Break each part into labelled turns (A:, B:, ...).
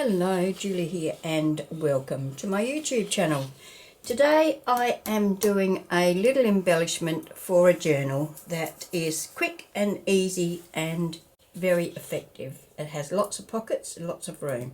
A: Hello, Julie here and welcome to my YouTube channel. Today I am doing a little embellishment for a journal that is quick and easy and very effective. It has lots of pockets and lots of room.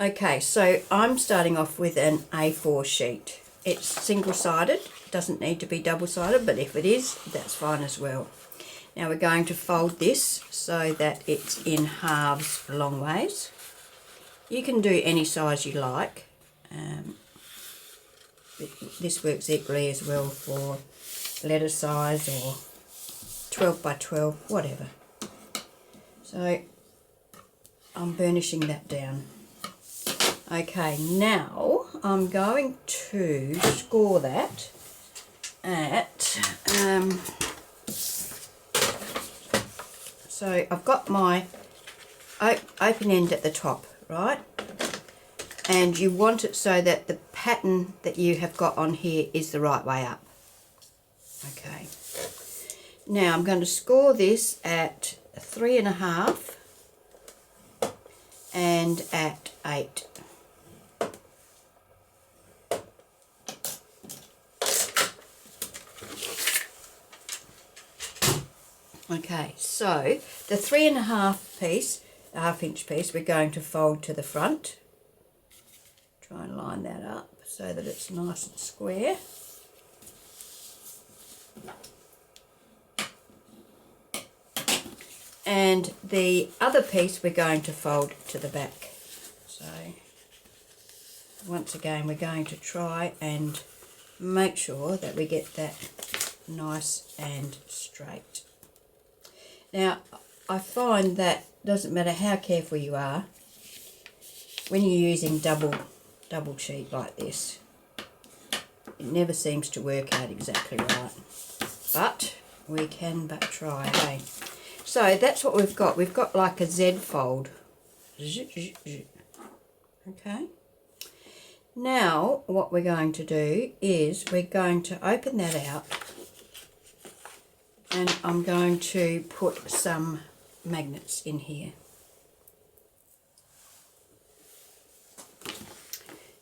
A: Okay, so I'm starting off with an A4 sheet. It's single-sided, doesn't need to be double-sided, but if it is, that's fine as well. Now we're going to fold this so that it's in halves long ways. You can do any size you like. This works equally as well for letter size or 12 by 12, whatever. So I'm burnishing that down. Okay, now I'm going to score that at, so I've got my open end at the top, right? And you want it so that the pattern that you have got on here is the right way up. Okay. Now I'm going to score this at 3.5 and at 8. Okay, so the 3.5 piece, the half-inch piece, we're going to fold to the front. Try and line that up so that it's nice and square. And the other piece we're going to fold to the back. So once again we're going to try and make sure that we get that nice and straight. Now I find that doesn't matter how careful you are, when you're using double sheet like this, it never seems to work out exactly right, but we can but try, eh? So that's what we've got. We've got like a Z fold. Okay, now what we're going to do is we're going to open that out, and I'm going to put some magnets in here.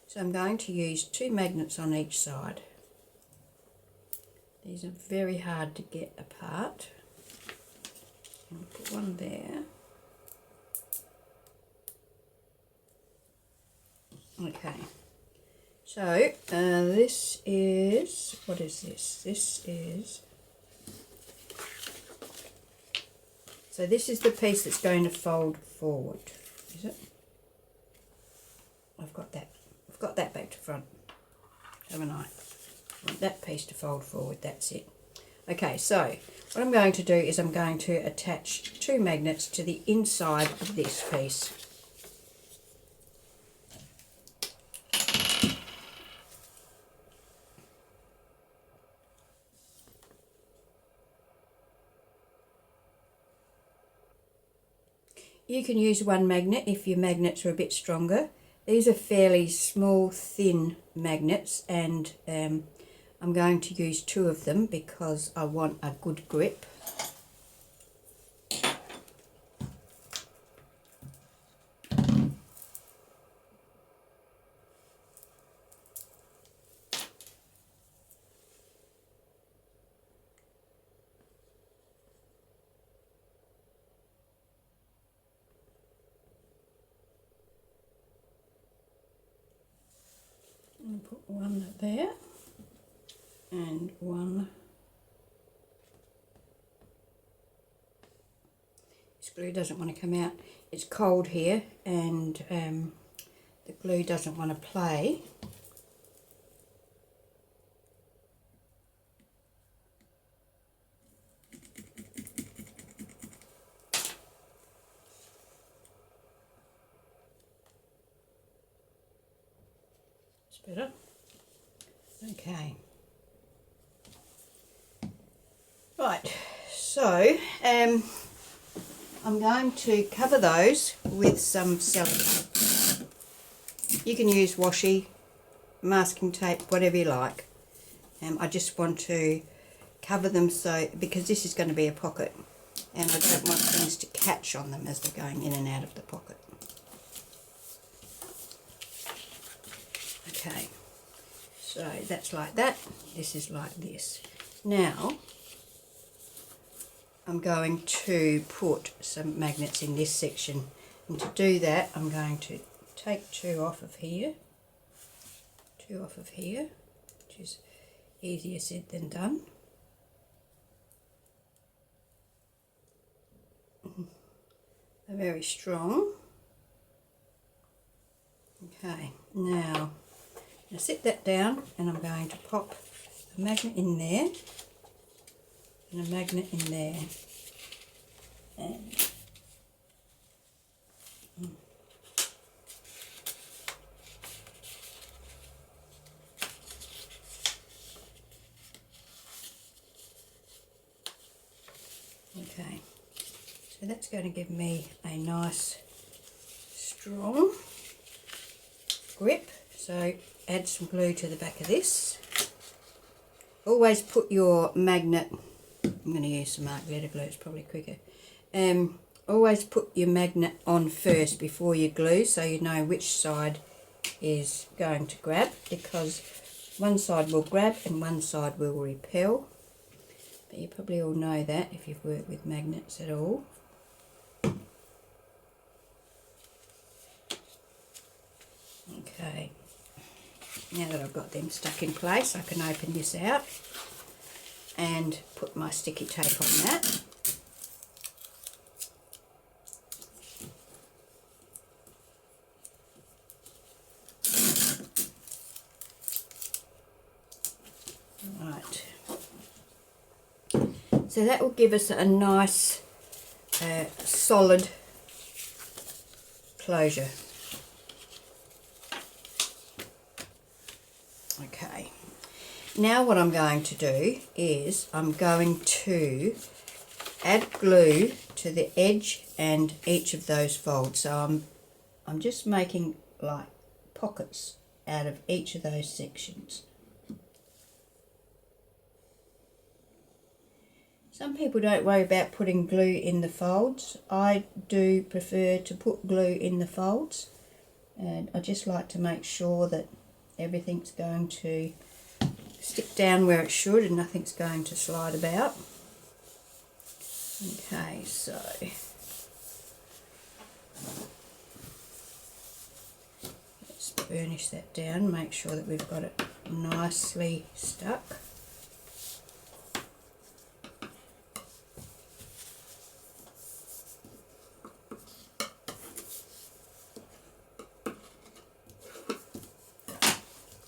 A: So I'm going to use 2 magnets on each side. These are very hard to get apart. I'll put one there. Okay. So this is, what is this? So this is the piece that's going to fold forward, is it? I've got that back to front, haven't I? I want that piece to fold forward, that's it. Okay, so what I'm going to do is I'm going to attach 2 magnets to the inside of this piece. You can use 1 magnet if your magnets are a bit stronger. These are fairly small, thin magnets, and I'm going to use 2 of them because I want a good grip. I'll put one there and one. This glue doesn't want to come out. It's cold here and the glue doesn't want to play. Better. Okay. Right, so I'm going to cover those with some sellotape. You can use washi, masking tape, whatever you like. I just want to cover them so, because this is going to be a pocket, and I don't want things to catch on them as they're going in and out of the pocket. Okay, so that's like that. This is like this. Now I'm going to put some magnets in this section, and to do that I'm going to take two off of here, which is easier said than done. They're very strong. Okay, now I set that down, and I'm going to pop a magnet in there and a magnet in there, and okay, so that's going to give me a nice strong grip. So add some glue to the back of this. Always put your magnet, I'm going to use some mark glitter glue, it's probably quicker. Always put your magnet on first before you glue, so you know which side is going to grab, because one side will grab and one side will repel. But you probably all know that if you've worked with magnets at all. Okay, now that I've got them stuck in place, I can open this out and put my sticky tape on that. Right, so that will give us a nice solid closure. Okay, now what I'm going to do is I'm going to add glue to the edge and each of those folds. So I'm just making like pockets out of each of those sections. Some people don't worry about putting glue in the folds. I do prefer to put glue in the folds, and I just like to make sure that everything's going to stick down where it should and nothing's going to slide about. Okay, so let's burnish that down, make sure that we've got it nicely stuck.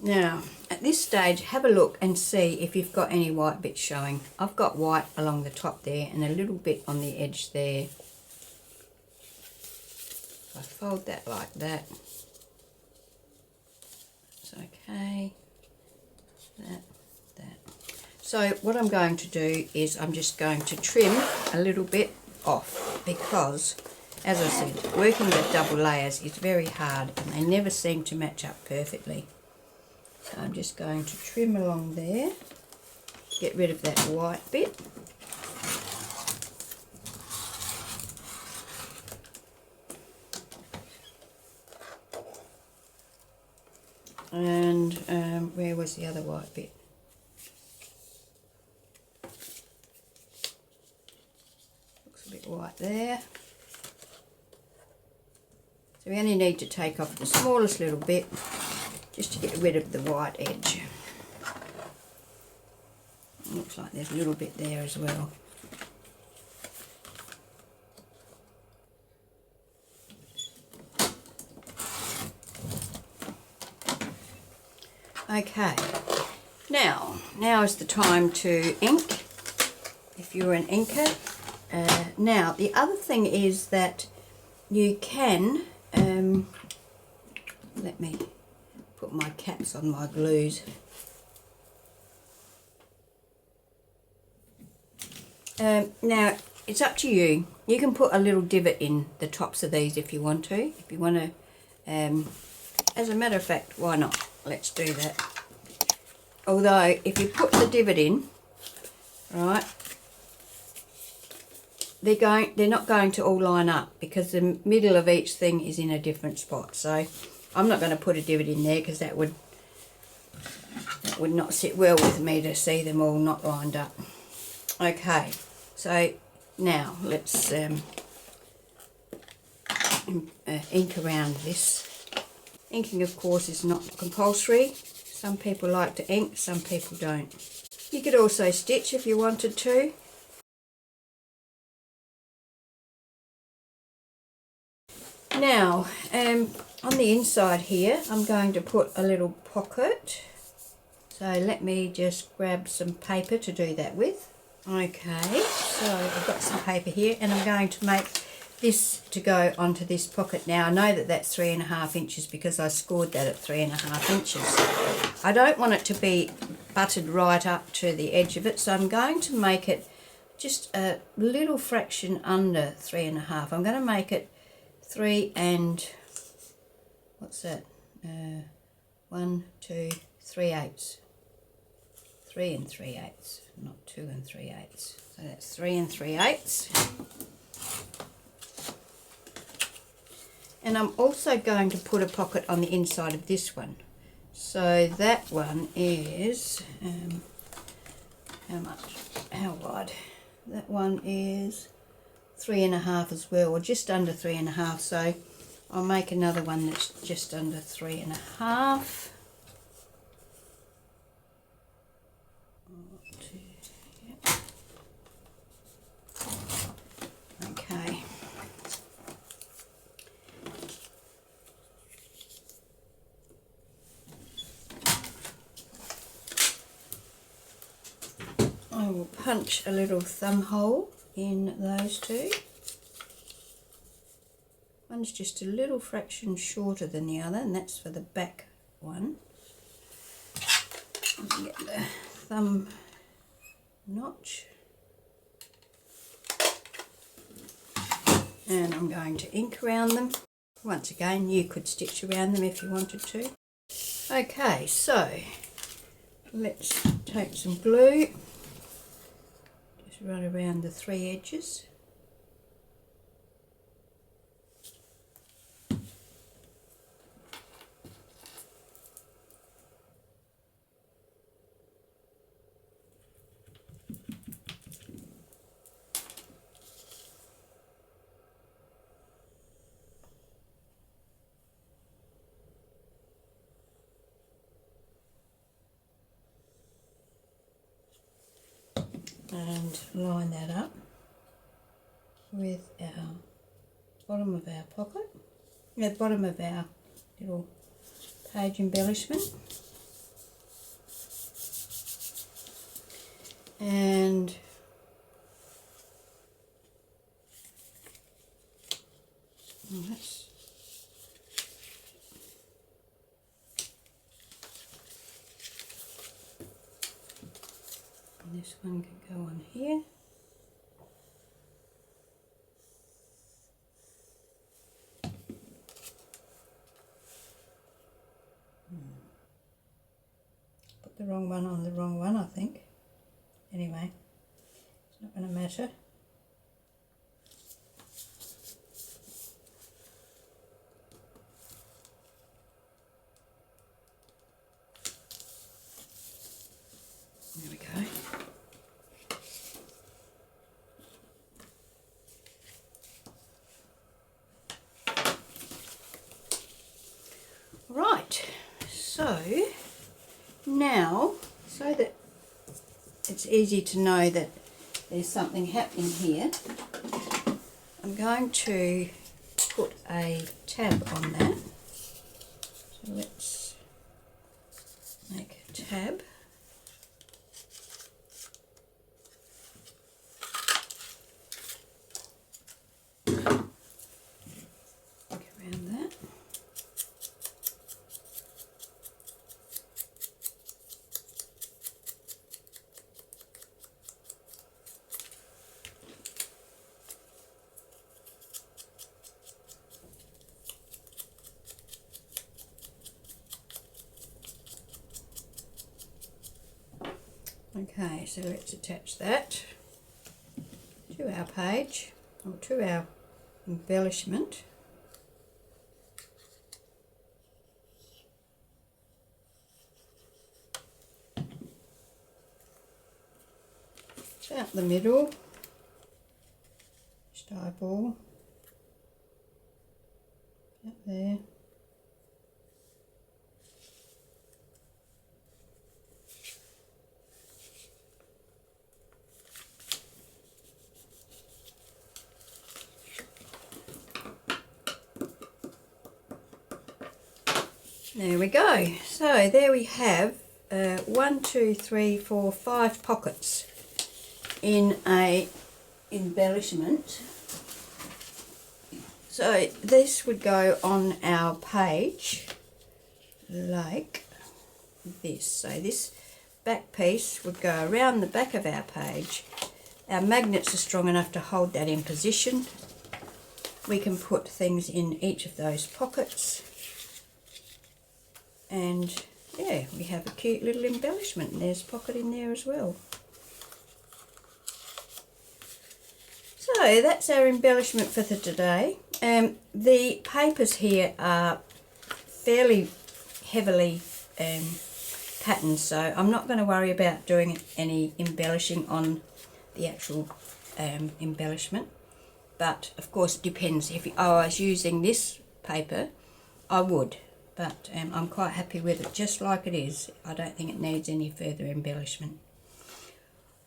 A: Now, at this stage, have a look and see if you've got any white bits showing. I've got white along the top there and a little bit on the edge there. If I fold that like that, it's okay. That. So what I'm going to do is I'm just going to trim a little bit off, because, as I said, working with double layers is very hard and they never seem to match up perfectly. So I'm just going to trim along there, get rid of that white bit. And where was the other white bit? Looks a bit white there. So we only need to take off the smallest little bit, just to get rid of the white edge. Looks like there's a little bit there as well. Okay, now is the time to ink, if you're an inker. Now, the other thing is that you can, let me put my caps on my glues. Now, it's up to you. You can put a little divot in the tops of these if you want to. If you want to, as a matter of fact, why not? Let's do that. Although, if you put the divot in, right, they're not going to all line up, because the middle of each thing is in a different spot. So I'm not going to put a divot in there because that would would not sit well with me to see them all not lined up. Okay, so now let's ink around this. Inking, of course, is not compulsory. Some people like to ink, some people don't. You could also stitch if you wanted to. Now, on the inside here, I'm going to put a little pocket. So let me just grab some paper to do that with. Okay, so I've got some paper here and I'm going to make this to go onto this pocket. Now I know that that's 3.5 inches because I scored that at 3.5 inches. I don't want it to be butted right up to the edge of it, so I'm going to make it just a little fraction under 3.5. I'm going to make it 3 and what's that? 1, 2, 3/8. 3 and 3/8, not 2 and 3/8. So that's 3 and 3/8. And I'm also going to put a pocket on the inside of this one. So that one is, how much? How wide? That one is 3.5 as well, or just under 3.5. So I'll make another one that's just under 3.5. Okay. I will punch a little thumb hole in those two. One's just a little fraction shorter than the other, and that's for the back one. I'll get the thumb notch. And I'm going to ink around them. Once again, you could stitch around them if you wanted to. Okay, so let's take some glue. Just run around the 3 edges. And line that up with our bottom of our pocket, the bottom of our little page embellishment, and that's this one can go on here. Put the wrong one on the wrong one, I think. Anyway, it's not going to matter. There we go. Right, so now, so that it's easy to know that there's something happening here, I'm going to put a tab on that. So let's make a tab. Okay, so let's attach that to our page, or to our embellishment. about the middle, just eyeball, about there. There we go. So there we have 1, 2, 3, 4, 5 pockets in a embellishment. So this would go on our page like this. So this back piece would go around the back of our page. Our magnets are strong enough to hold that in position. We can put things in each of those pockets. And yeah, we have a cute little embellishment, and there's a pocket in there as well. So that's our embellishment for today. The papers here are fairly heavily patterned, so I'm not going to worry about doing any embellishing on the actual embellishment. But of course it depends. If I was using this paper, I would. But I'm quite happy with it just like it is. I don't think it needs any further embellishment.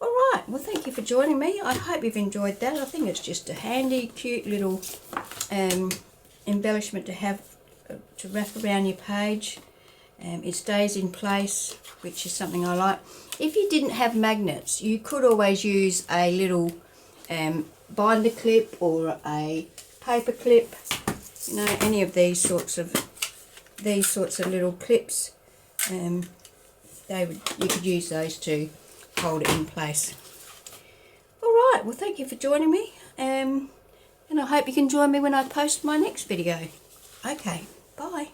A: Alright, well thank you for joining me. I hope you've enjoyed that. I think it's just a handy, cute little embellishment to have to wrap around your page. It stays in place, which is something I like. If you didn't have magnets, you could always use a little binder clip or a paper clip. You know, any of these sorts of little clips, you could use those to hold it in place. Alright, well thank you for joining me, and I hope you can join me when I post my next video. Okay, bye.